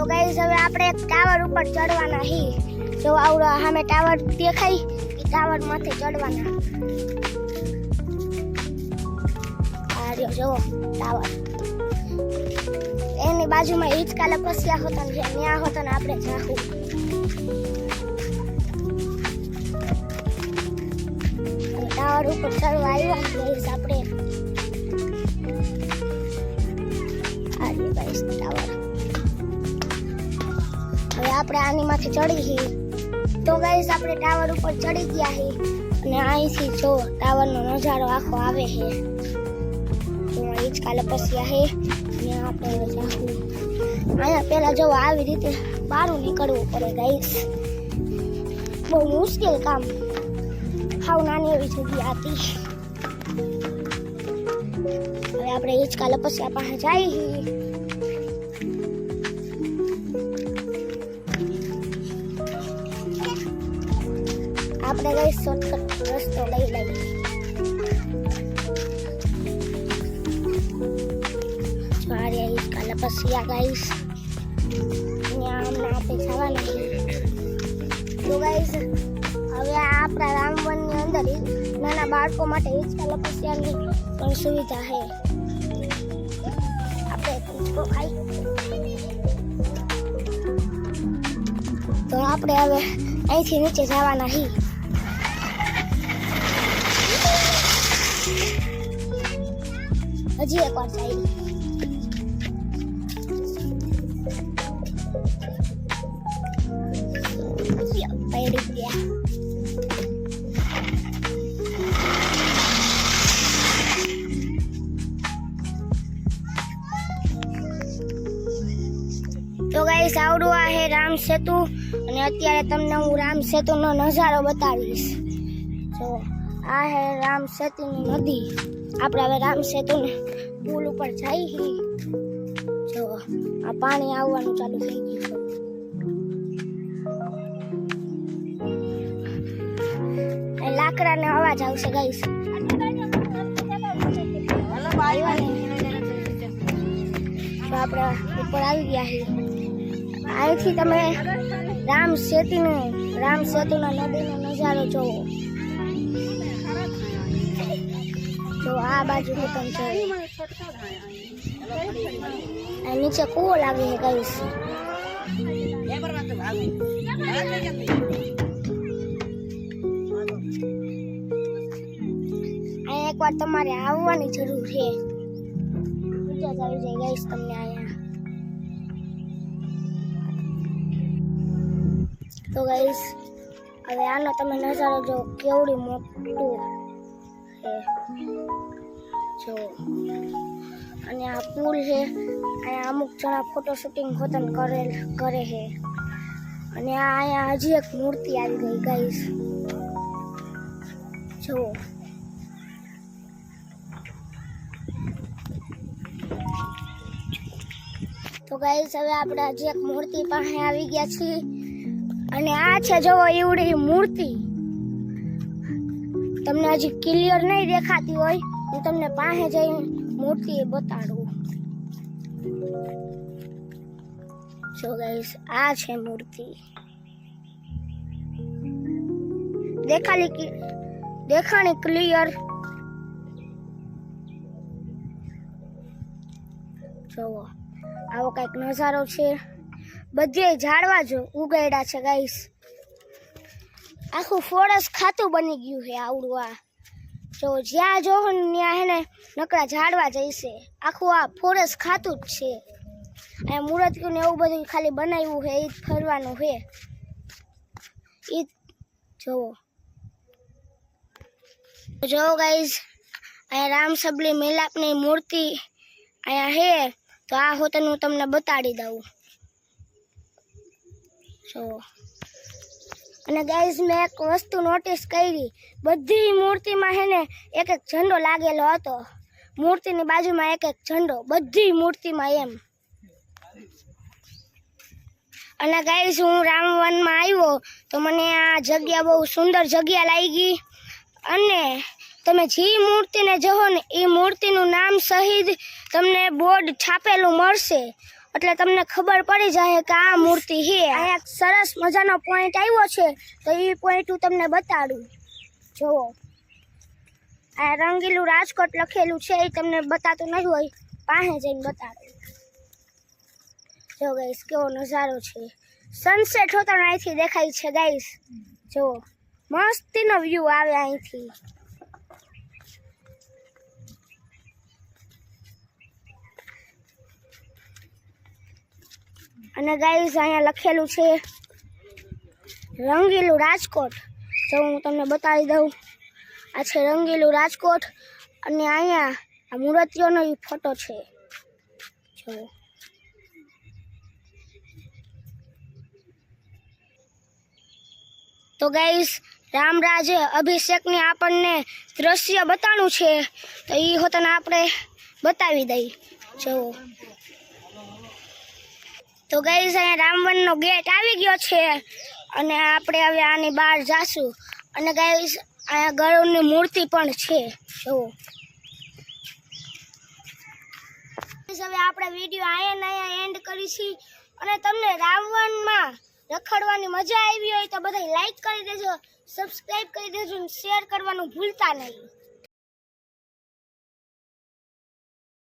તો ગાઈસ હવે આપણે એક ટાવર ઉપર ચડવાના હી. જો આવડો સામે ટાવર દેખાય એ ટાવર માથે ચડવાના. આ રહ્યો જો ટાવર. એની બાજુમાં હિંચકા લપસ્યા હોતા ને ત્યાં હોતા ને આપણે જાહું. ટાવર ઉપર ચડવા આવ્યા ગાઈસ આપણે. આ રહ્યો ગાઈસ ટાવર. હવે આપણે આની માથે ચડી હી. તો ગાઈસ આપણે ટાવર ઉપર ચડી ગયા હી અને અહીંથી જો ટાવરનો નજારો આખો આવે છે. તો હિંચકા લપસ્યા હે ને આપણે જાહું. અહીંયા પહેલા જો આવી રીતે બહાર નીકળવું પડે ગાઈસ. બહુ મુશ્કેલ કામ. હાવ નાની એવી જગ્યા હતી. હવે આપણે હિંચકા લપસ્યા પાસે જઈએ. આપણે ગાઈસ શોર્ટકટ રસ્તો લઈ લઈએ. સારી હિંચકા લપસ્યા ગાઈસ. ત્યાં હમણાં આપણે જવાના. તો ગાઈસ હવે આપણા રામવનની અંદર નાના બાળકો માટે હિંચકા લપસ્યાની પણ સુવિધા છે. આપણે હિંચકો ખાઈ તો આપણે હવે અહીંથી નીચે જવાના હી. હજી એક વાર જાય. પડી ગયા. તો ગાઈસ આવડું આ હે રામ સેતુ અને અત્યારે તમને હું રામ સેતુનો નજારો બતાવીશ. જો આ હે રામ સેતુની નદી. આપણે હવે રામ સેતુને પુલ ઉપર જઈએ. જો આ પાણી આવવાનું ચાલુ થઈ ગયું છે. લાકડાનો અવાજ આવશે ગાઈસ. તો આપણે ઉપર આવી ગયા છીએ. અહીંથી તમે રામ સેતુના નદીનો નજારો જોવો. જો આ બાજુ તમે જોવો. નીચે કૂવો લાગે છે ગાઈસ. અહીંયા એકવાર તમારે આવવાની જરૂર છે. મજા જ આવી જાય ગાઈસ તમને અહીંયા. તો ગાઈસ હવે આનો તમે નજારો જો કેવડી મોટું છે. જો અને આ પુલ છે. અહીંયા અમુક જણા ફોટો શૂટિંગ હોતન કરે છે. અને અહીંયા હજી એક મૂર્તિ આવી ગઈ ગાઈસ. જો તો ગાઈસ હવે આપણે હજી એક મૂર્તિ પાસે આવી ગયા છીએ. અને આ છે જોવો એવડી મૂર્તિ. તમને હજી ક્લિયર નહીં દેખાતી હોય હું તમને પાસે જઈને મૂર્તિ બતાડું. જો ગાઈસ આ છે મૂર્તિ. દેખાણી ક્લિયર. જોવો આવો કઈક નજારો છે. બધે ઝાડવા જો ઉગાડ્યા છે ગાઈસ. આખું ફોરેસ્ટ ખાતું બની ગયું છે આવડું આ. જો જ્યાં જો ત્યાં હે ને નકરા ઝાડવા જઈશે. આખું આ ફોરેસ્ટ ખાતું જ છે. અહીંયા મૂર્તિઓ ને એવું બધું ખાલી બનાવ્યું છે. એ જ ફરવાનું છે. એ જોવો. જો ગાઈસ અહીંયા રામ સબલી મેલાપની મૂર્તિ અહીંયા હે. તો આ હોતન હું તમને બતાડી દઉં. જો અને ગાઈસ મેં એક વસ્તુ નોટિસ કરી. બધી મૂર્તિમાં હે ને એક એક ઝંડો લાગેલો હતો. મૂર્તિની બાજુમાં એક એક ઝંડો. બધી મૂર્તિમાં એમ. અને ગાઈસ હું રામવનમાં આવ્યો તો મને આ જગ્યા બહુ સુંદર જગ્યા લાગી. અને તમે જે મૂર્તિને જોવો ને એ મૂર્તિનું નામ સહિત તમને બોર્ડ છાપેલું મળશે. એટલે તમને ખબર પડી જાય કે આ મૂર્તિ છે. અહીંયા એક સરસ મજાનો પોઈન્ટ આવ્યો છે, તો એ પોઈન્ટ હું તમને બતાડું. જુઓ, આ રંગીલું રાજકોટ લખેલું છે, એ તમને બતાતું નહીં હોય, પાસે જઈને બતાડું. જો ગાઈસ કેવો નજારો છે, સનસેટ હોતો અહીંથી દેખાય છે ગાઈસ. જો મસ્તીનો વ્યૂ આવે અહીંથી. અને ગાઈસ અહીંયા લખેલું છે રંગીલું રાજકોટ. જો હું તમને બતાવી દઉં, આ છે રંગીલું રાજકોટ અને અહીંયા આ મૂર્તિઓનો ફોટો છે. જો તો ગાઈસ રામરાજે અભિષેકની આપણને દ્રશ્ય બતાડ્યું છે, તો એ હોતને આપણે બતાવી દઈ. જો તો ગાઈસ અહીંયા રામવનનો ગેટ આવી ગયો છે અને આપણે હવે આની બહાર જાશું. અને ગાઈસ અહીંયા ગરુડની મૂર્તિ પણ છે. જો હવે આપણે વિડીયો અહીંયા એન્ડ કરીશું. અને તમને રામવનમાં રખડવાની મજા આવી હોય તો બધા લાઈક કરી દેજો, સબસ્ક્રાઇબ કરી દેજો અને શેર કરવાનું ભૂલતા નહીં.